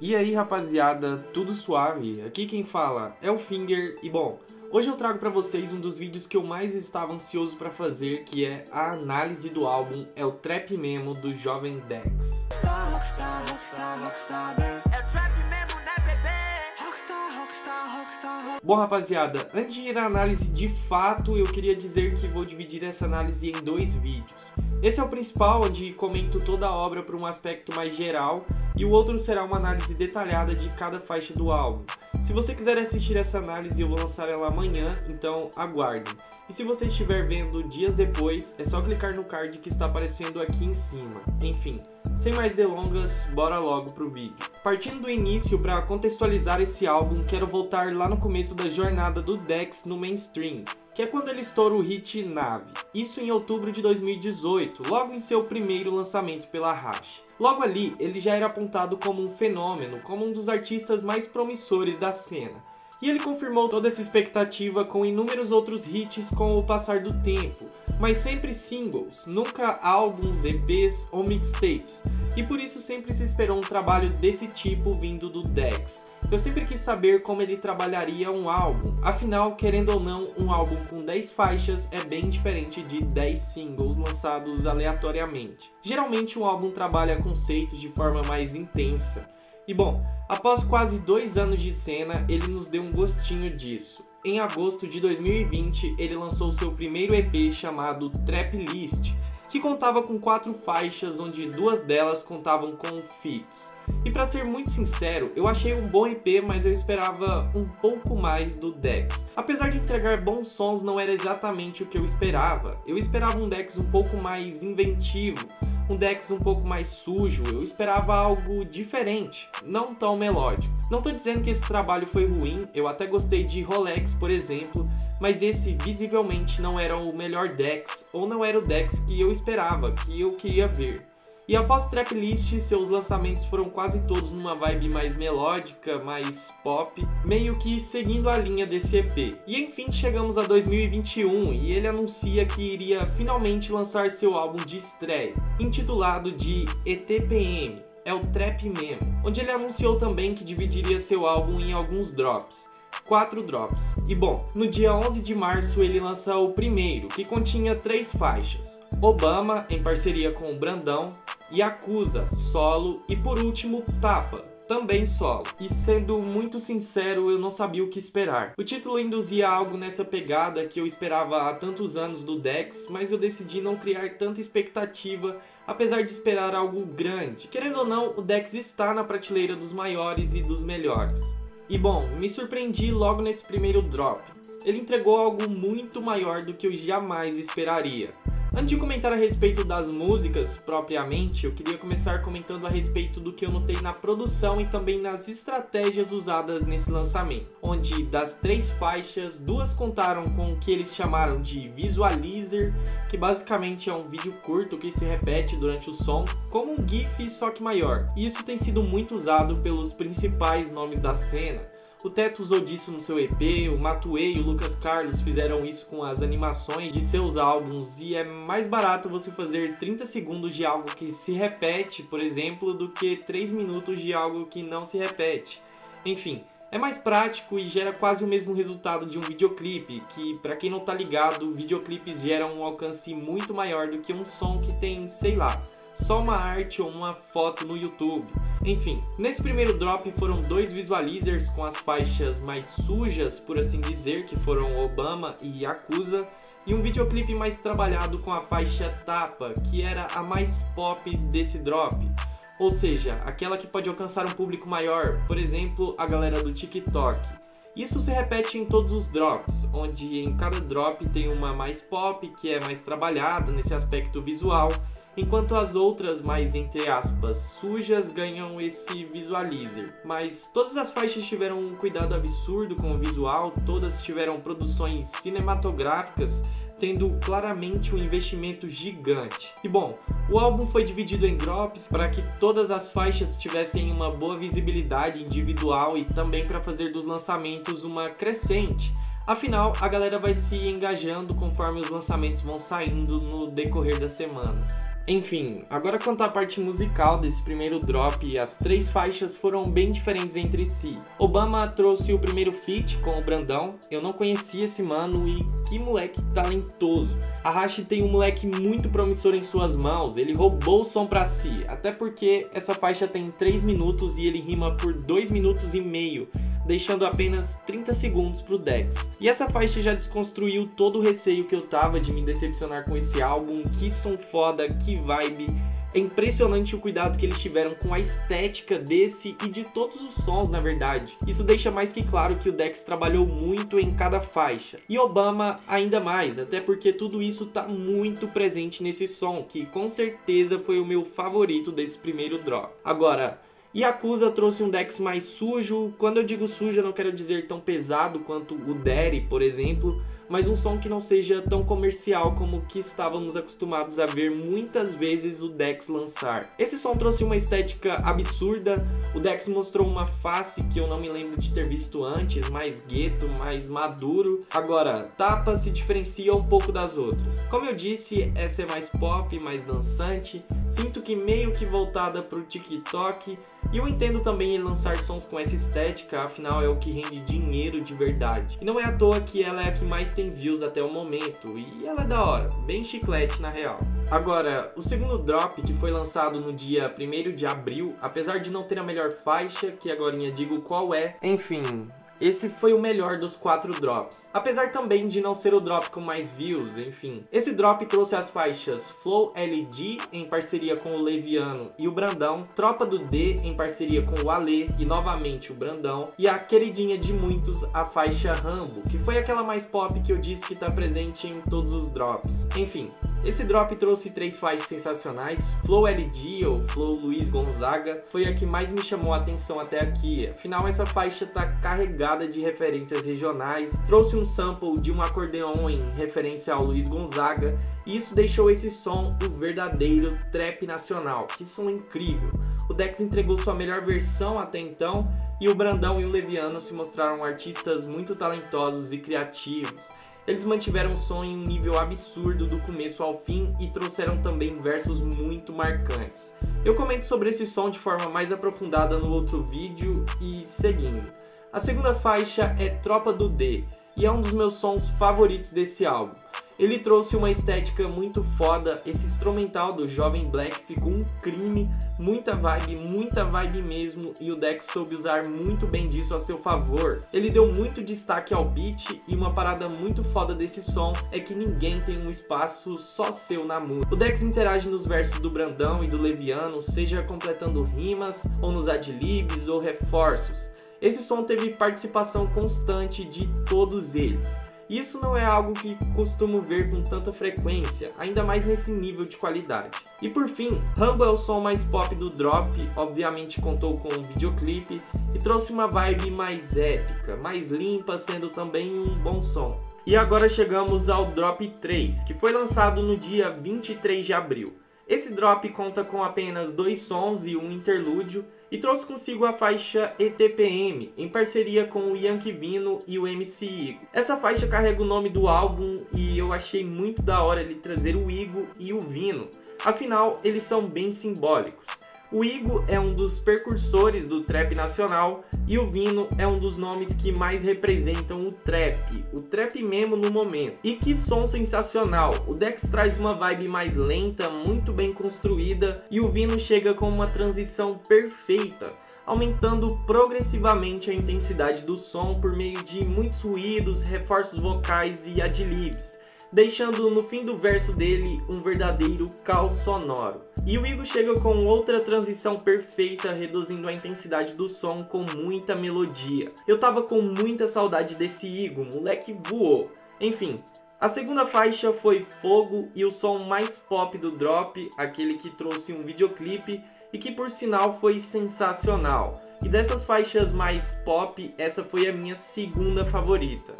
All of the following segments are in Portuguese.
E aí rapaziada, tudo suave? Aqui quem fala é o Finger e bom, hoje eu trago pra vocês um dos vídeos que eu mais estava ansioso pra fazer, que é a análise do álbum É o Trap Memo do Jovem Dex. Bom rapaziada, antes de ir à análise de fato, eu queria dizer que vou dividir essa análise em dois vídeos. Esse é o principal, onde comento toda a obra por um aspecto mais geral, e o outro será uma análise detalhada de cada faixa do álbum. Se você quiser assistir essa análise, eu vou lançar ela amanhã, então aguardem. E se você estiver vendo dias depois, é só clicar no card que está aparecendo aqui em cima. Enfim, sem mais delongas, bora logo pro vídeo. Partindo do início, para contextualizar esse álbum, quero voltar lá no começo da jornada do Dex no mainstream, que é quando ele estoura o hit Nave. Isso em outubro de 2018, logo em seu primeiro lançamento pela Rache. Logo ali, ele já era apontado como um fenômeno, como um dos artistas mais promissores da cena. E ele confirmou toda essa expectativa com inúmeros outros hits com o passar do tempo, mas sempre singles, nunca álbuns, EPs ou mixtapes, e por isso sempre se esperou um trabalho desse tipo vindo do Dex. Eu sempre quis saber como ele trabalharia um álbum, afinal, querendo ou não, um álbum com 10 faixas é bem diferente de 10 singles lançados aleatoriamente. Geralmente um álbum trabalha conceitos de forma mais intensa. E bom, após quase 2 anos de cena, ele nos deu um gostinho disso. Em agosto de 2020, ele lançou seu primeiro EP chamado Trap List, que contava com 4 faixas, onde 2 delas contavam com feats. E pra ser muito sincero, eu achei um bom EP, mas eu esperava um pouco mais do Dex. Apesar de entregar bons sons, não era exatamente o que eu esperava. Eu esperava um Dex um pouco mais inventivo, um Dex um pouco mais sujo, eu esperava algo diferente, não tão melódico. Não tô dizendo que esse trabalho foi ruim, eu até gostei de Rolex, por exemplo, mas esse visivelmente não era o melhor Dex, ou não era o Dex que eu esperava, que eu queria ver. E após Trap List, seus lançamentos foram quase todos numa vibe mais melódica, mais pop, meio que seguindo a linha desse EP. E enfim chegamos a 2021 e ele anuncia que iria finalmente lançar seu álbum de estreia, intitulado de ETPM, É o Trap Memo, onde ele anunciou também que dividiria seu álbum em alguns drops. 4 drops. E bom, no dia 11 de março ele lança o primeiro, que continha 3 faixas. Obama, em parceria com o Brandão, Yakuza, solo, e por último, Tapa, também solo. E sendo muito sincero, eu não sabia o que esperar. O título induzia algo nessa pegada que eu esperava há tantos anos do Dex, mas eu decidi não criar tanta expectativa, apesar de esperar algo grande. Querendo ou não, o Dex está na prateleira dos maiores e dos melhores. E bom, me surpreendi logo nesse primeiro drop. Ele entregou algo muito maior do que eu jamais esperaria. Antes de comentar a respeito das músicas propriamente, eu queria começar comentando a respeito do que eu notei na produção e também nas estratégias usadas nesse lançamento, onde das 3 faixas, 2 contaram com o que eles chamaram de visualizer, que basicamente é um vídeo curto que se repete durante o som, como um GIF só que maior, e isso tem sido muito usado pelos principais nomes da cena. O Teto usou disso no seu EP, o Matuê e o Lucas Carlos fizeram isso com as animações de seus álbuns, e é mais barato você fazer 30 segundos de algo que se repete, por exemplo, do que 3 minutos de algo que não se repete. Enfim, é mais prático e gera quase o mesmo resultado de um videoclipe, que pra quem não tá ligado, videoclipes geram um alcance muito maior do que um som que tem, sei lá, só uma arte ou uma foto no YouTube. Enfim, nesse primeiro drop foram 2 visualizers com as faixas mais sujas, por assim dizer, que foram Obama e Yakuza, e um videoclipe mais trabalhado com a faixa Tapa, que era a mais pop desse drop. Ou seja, aquela que pode alcançar um público maior, por exemplo, a galera do TikTok. Isso se repete em todos os drops, onde em cada drop tem uma mais pop, que é mais trabalhada nesse aspecto visual, enquanto as outras, mais entre aspas, sujas, ganham esse visualizer. Mas todas as faixas tiveram um cuidado absurdo com o visual, todas tiveram produções cinematográficas, tendo claramente um investimento gigante. E bom, o álbum foi dividido em drops para que todas as faixas tivessem uma boa visibilidade individual e também para fazer dos lançamentos uma crescente, Afinal, a galera vai se engajando conforme os lançamentos vão saindo no decorrer das semanas. Enfim, agora quanto à parte musical desse primeiro drop, as 3 faixas foram bem diferentes entre si. Obama trouxe o primeiro feat com o Brandão, eu não conhecia esse mano e que moleque talentoso. Hashi tem um moleque muito promissor em suas mãos, ele roubou o som pra si, até porque essa faixa tem 3 minutos e ele rima por 2 minutos e meio, deixando apenas 30 segundos pro Dex. E essa faixa já desconstruiu todo o receio que eu tava de me decepcionar com esse álbum, que som foda, que vibe. É impressionante o cuidado que eles tiveram com a estética desse e de todos os sons, na verdade. Isso deixa mais que claro que o Dex trabalhou muito em cada faixa. E Obama ainda mais, até porque tudo isso tá muito presente nesse som, que com certeza foi o meu favorito desse primeiro drop. Agora, Yakuza trouxe um Dex mais sujo. Quando eu digo sujo, eu não quero dizer tão pesado quanto o Daddy, por exemplo, mas um som que não seja tão comercial como o que estávamos acostumados a ver muitas vezes o Dex lançar. Esse som trouxe uma estética absurda, o Dex mostrou uma face que eu não me lembro de ter visto antes, mais gueto, mais maduro. Agora, Tapa se diferencia um pouco das outras. Como eu disse, essa é mais pop, mais dançante, sinto que meio que voltada para o TikTok, e eu entendo também ele lançar sons com essa estética, afinal é o que rende dinheiro de verdade. E não é à toa que ela é a que mais tem views até o momento, e ela é da hora, bem chiclete na real. Agora, o segundo drop, que foi lançado no dia 1º de abril, apesar de não ter a melhor faixa, que agorinha digo qual é, enfim, esse foi o melhor dos 4 drops. Apesar também de não ser o drop com mais views, enfim. Esse drop trouxe as faixas Flow LD em parceria com o Leviano e o Brandão, Tropa do D em parceria com o Ale e novamente o Brandão, e a queridinha de muitos, a faixa Rambo, que foi aquela mais pop que eu disse que tá presente em todos os drops. Enfim, esse drop trouxe 3 faixas sensacionais. Flow LD, ou Flow Luiz Gonzaga, foi a que mais me chamou a atenção até aqui. Afinal, essa faixa tá carregada de referências regionais, trouxe um sample de um acordeon em referência ao Luiz Gonzaga, e isso deixou esse som o verdadeiro trap nacional. Que som incrível! O Dex entregou sua melhor versão até então, e o Brandão e o Leviano se mostraram artistas muito talentosos e criativos. Eles mantiveram o som em um nível absurdo do começo ao fim e trouxeram também versos muito marcantes. Eu comento sobre esse som de forma mais aprofundada no outro vídeo e seguindo. A segunda faixa é Tropa do D, e é um dos meus sons favoritos desse álbum. Ele trouxe uma estética muito foda, esse instrumental do Jovem Black ficou um crime, muita vibe mesmo, e o Dex soube usar muito bem disso a seu favor. Ele deu muito destaque ao beat, e uma parada muito foda desse som é que ninguém tem um espaço só seu na música. O Dex interage nos versos do Brandão e do Leviano, seja completando rimas, ou nos adlibs ou reforços. Esse som teve participação constante de todos eles. Isso não é algo que costumo ver com tanta frequência, ainda mais nesse nível de qualidade. E por fim, Rambo é o som mais pop do drop, obviamente contou com um videoclipe e trouxe uma vibe mais épica, mais limpa, sendo também um bom som. E agora chegamos ao drop 3, que foi lançado no dia 23 de abril. Esse drop conta com apenas 2 sons e um interlúdio, e trouxe consigo a faixa ETPM, em parceria com o Yankee Vino e o MC Igo. Essa faixa carrega o nome do álbum e eu achei muito da hora ele trazer o Igo e o Vino, afinal eles são bem simbólicos. O Igo é um dos precursores do trap nacional e o Vino é um dos nomes que mais representam o trap mesmo no momento. E que som sensacional! O Dex traz uma vibe mais lenta, muito bem construída, e o Vino chega com uma transição perfeita, aumentando progressivamente a intensidade do som por meio de muitos ruídos, reforços vocais e adlibs, deixando no fim do verso dele um verdadeiro caos sonoro. E o Igo chega com outra transição perfeita, reduzindo a intensidade do som com muita melodia. Eu tava com muita saudade desse Igo, moleque voou. Enfim, a segunda faixa foi Fogo e o som mais pop do drop, aquele que trouxe um videoclipe e que por sinal foi sensacional. E dessas faixas mais pop, essa foi a minha segunda favorita.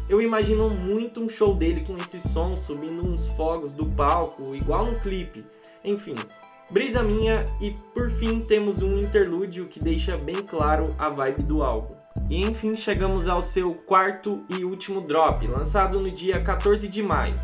Eu imagino muito um show dele com esse som, subindo uns fogos do palco, igual no clipe. Enfim, brisa minha, e por fim temos um interlúdio que deixa bem claro a vibe do álbum. E enfim, chegamos ao seu quarto e último drop, lançado no dia 14 de maio.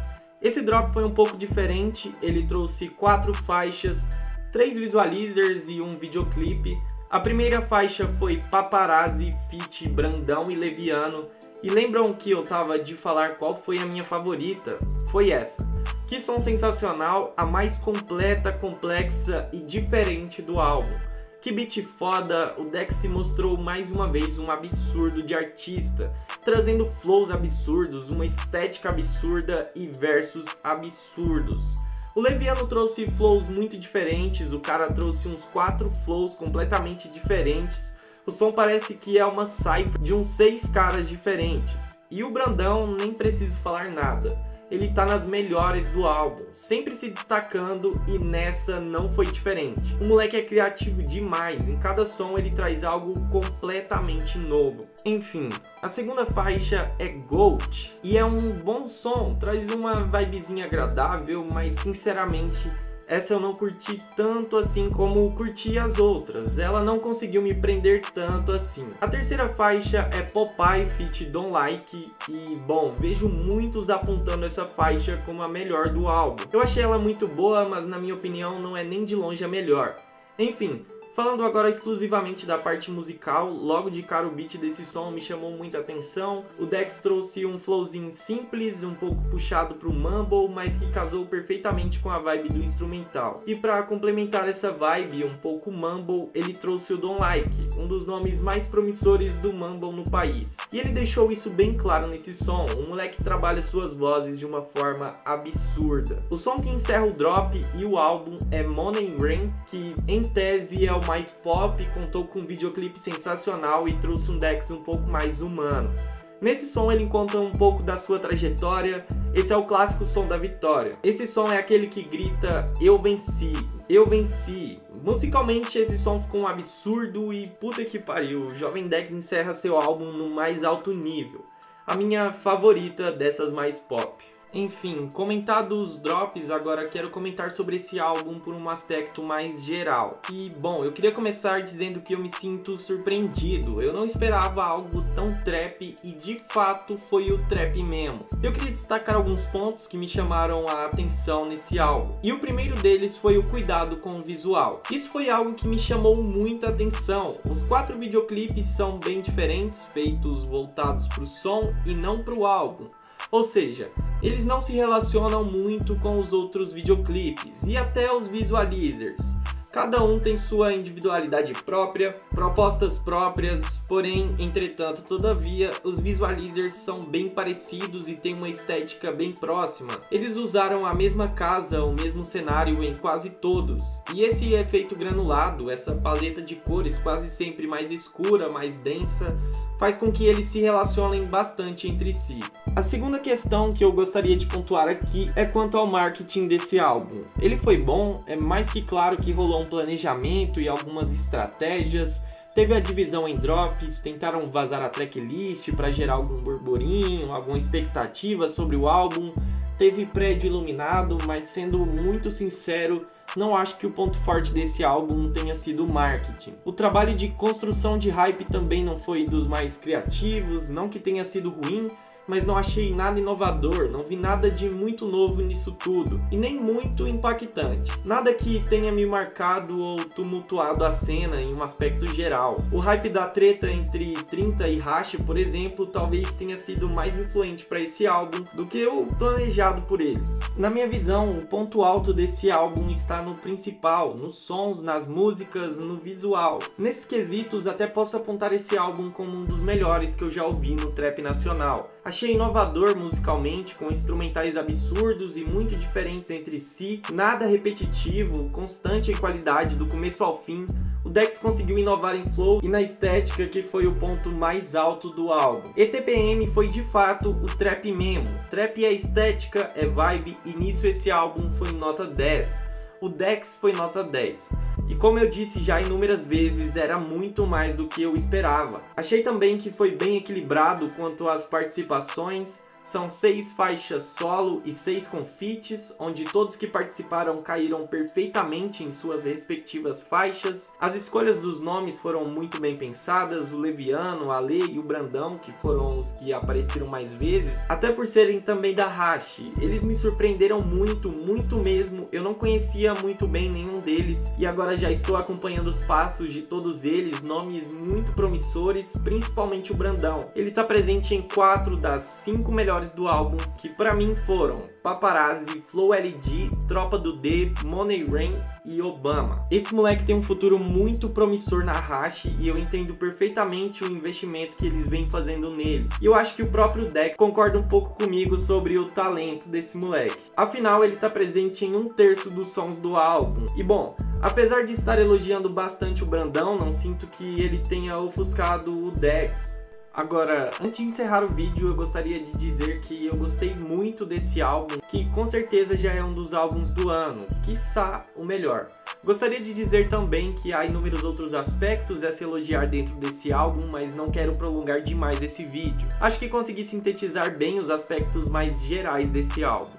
Esse drop foi um pouco diferente, ele trouxe 4 faixas, 3 visualizers e um videoclipe. A primeira faixa foi Paparazzi feat. Brandão e Leviano. E lembram que eu tava de falar qual foi a minha favorita? Foi essa. Que som sensacional, a mais completa, complexa e diferente do álbum. Que beat foda, o Dex se mostrou mais uma vez um absurdo de artista, trazendo flows absurdos, uma estética absurda e versos absurdos. O Leviano trouxe flows muito diferentes, o cara trouxe uns 4 flows completamente diferentes. O som parece que é uma cipher de uns 6 caras diferentes. E o Brandão, nem preciso falar nada. Ele tá nas melhores do álbum, sempre se destacando e nessa não foi diferente. O moleque é criativo demais, em cada som ele traz algo completamente novo. Enfim, a segunda faixa é Goat e é um bom som, traz uma vibezinha agradável, mas sinceramente essa eu não curti tanto assim como curti as outras, ela não conseguiu me prender tanto assim. A terceira faixa é Popeye feat. Don't Like e, bom, vejo muitos apontando essa faixa como a melhor do álbum. Eu achei ela muito boa, mas na minha opinião não é nem de longe a melhor. Enfim, falando agora exclusivamente da parte musical, logo de cara o beat desse som me chamou muita atenção. O Dex trouxe um flowzinho simples, um pouco puxado pro mumble, mas que casou perfeitamente com a vibe do instrumental. E para complementar essa vibe um pouco mumble, ele trouxe o Don't Like, um dos nomes mais promissores do mumble no país. E ele deixou isso bem claro nesse som, o moleque trabalha suas vozes de uma forma absurda. O som que encerra o drop e o álbum é Money Rain, que em tese é o mais pop, contou com um videoclipe sensacional e trouxe um Dex um pouco mais humano. Nesse som ele conta um pouco da sua trajetória, esse é o clássico som da vitória. Esse som é aquele que grita, eu venci, eu venci. Musicalmente esse som ficou um absurdo e puta que pariu, o Jovem Dex encerra seu álbum no mais alto nível. A minha favorita dessas mais pop. Enfim, comentados os drops, agora quero comentar sobre esse álbum por um aspecto mais geral. E, bom, eu queria começar dizendo que eu me sinto surpreendido. Eu não esperava algo tão trap e, de fato, foi o trap mesmo. Eu queria destacar alguns pontos que me chamaram a atenção nesse álbum. E o primeiro deles foi o cuidado com o visual. Isso foi algo que me chamou muita atenção. Os 4 videoclipes são bem diferentes, feitos voltados para o som e não para o álbum. Ou seja, eles não se relacionam muito com os outros videoclipes e até os visualizers. Cada um tem sua individualidade própria, propostas próprias, porém, entretanto, todavia, os visualizers são bem parecidos e têm uma estética bem próxima. Eles usaram a mesma casa, o mesmo cenário em quase todos. E esse efeito granulado, essa paleta de cores quase sempre mais escura, mais densa, faz com que eles se relacionem bastante entre si. A segunda questão que eu gostaria de pontuar aqui é quanto ao marketing desse álbum. Ele foi bom, é mais que claro que rolou um planejamento e algumas estratégias, teve a divisão em drops, tentaram vazar a tracklist para gerar algum burburinho, alguma expectativa sobre o álbum, teve prédio iluminado, mas sendo muito sincero, não acho que o ponto forte desse álbum tenha sido o marketing. O trabalho de construção de hype também não foi dos mais criativos, não que tenha sido ruim, mas não achei nada inovador, não vi nada de muito novo nisso tudo, e nem muito impactante. Nada que tenha me marcado ou tumultuado a cena em um aspecto geral. O hype da treta entre 30 e Hash, por exemplo, talvez tenha sido mais influente para esse álbum do que o planejado por eles. Na minha visão, o ponto alto desse álbum está no principal, nos sons, nas músicas, no visual. Nesses quesitos, até posso apontar esse álbum como um dos melhores que eu já ouvi no trap nacional. Achei inovador musicalmente, com instrumentais absurdos e muito diferentes entre si, nada repetitivo, constante em qualidade do começo ao fim. O Dex conseguiu inovar em flow e na estética, que foi o ponto mais alto do álbum. ETPM foi de fato o trap mesmo. Trap é estética, é vibe, e nisso esse álbum foi nota 10. O Dex foi nota 10. E como eu disse já inúmeras vezes, era muito mais do que eu esperava. Achei também que foi bem equilibrado quanto às participações. São 6 faixas solo e 6 com feats, onde todos que participaram caíram perfeitamente em suas respectivas faixas. As escolhas dos nomes foram muito bem pensadas, o Leviano, a Ale e o Brandão, que foram os que apareceram mais vezes, até por serem também da Hashi. Eles me surpreenderam muito, muito mesmo. Eu não conhecia muito bem nenhum deles e agora já estou acompanhando os passos de todos eles, nomes muito promissores, principalmente o Brandão. Ele está presente em 4 das 5 melhores do álbum, que pra mim foram Paparazzi, Flow LD, Tropa do D, Money Rain e Obama. Esse moleque tem um futuro muito promissor na Hashi e eu entendo perfeitamente o investimento que eles vêm fazendo nele. E eu acho que o próprio Dex concorda um pouco comigo sobre o talento desse moleque. Afinal, ele tá presente em 1/3 dos sons do álbum. E bom, apesar de estar elogiando bastante o Brandão, não sinto que ele tenha ofuscado o Dex. Agora, antes de encerrar o vídeo, eu gostaria de dizer que eu gostei muito desse álbum, que com certeza já é um dos álbuns do ano, quiçá o melhor. Gostaria de dizer também que há inúmeros outros aspectos a se elogiar dentro desse álbum, mas não quero prolongar demais esse vídeo. Acho que consegui sintetizar bem os aspectos mais gerais desse álbum.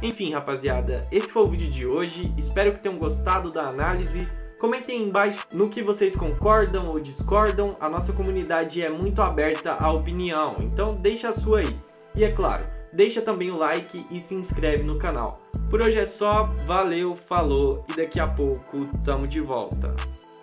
Enfim, rapaziada, esse foi o vídeo de hoje, espero que tenham gostado da análise. Comentem aí embaixo no que vocês concordam ou discordam, a nossa comunidade é muito aberta à opinião, então deixa a sua aí. E é claro, deixa também o like e se inscreve no canal. Por hoje é só, valeu, falou e daqui a pouco tamo de volta.